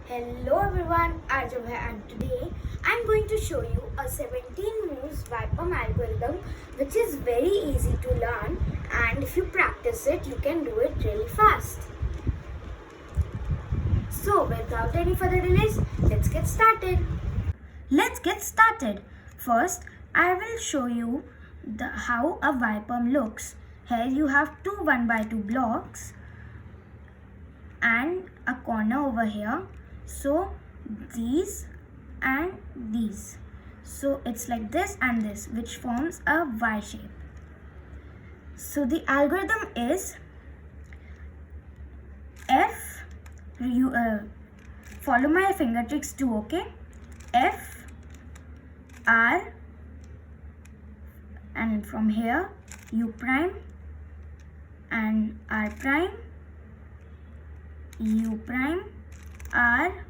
Hello everyone, Arjav Jain, and today I'm going to show you a 17 moves Perm algorithm which is very easy to learn, and if you practice it you can do it really fast. So without any further delays, let's get started. First, I will show you how a Perm looks. Here you have two 1x2 blocks and a corner over here. So these and these. So it's like this and this, which forms a Y shape. So the algorithm is F, you follow my finger tricks too, okay? F, R, and from here U prime and R prime, U prime, R,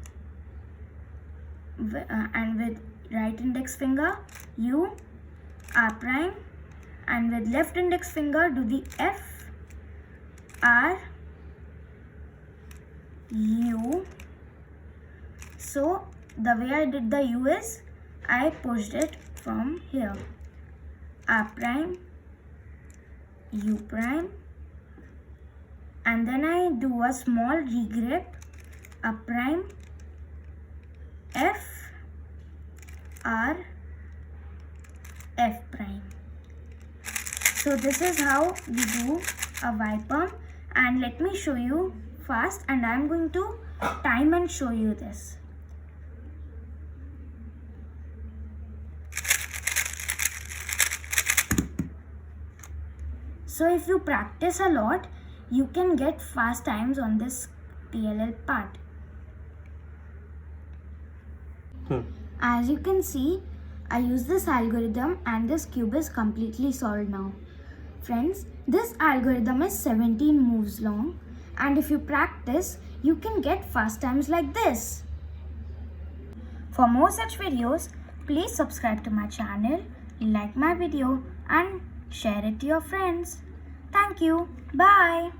and with right index finger U, R prime, and with left index finger do the F, R, U. So the way I did the U is I pushed it from here, R prime, U prime, and then I do a small regrip, A prime, F, R, F prime. So this is how we do a Perm, and let me show you fast, and I am going to time and show you this. So if you practice a lot, you can get fast times on this PLL part. As you can see, I use this algorithm and this cube is completely solved now. Friends, this algorithm is 17 moves long, and if you practice, you can get fast times like this. For more such videos, please subscribe to my channel, like my video and share it to your friends. Thank you. Bye.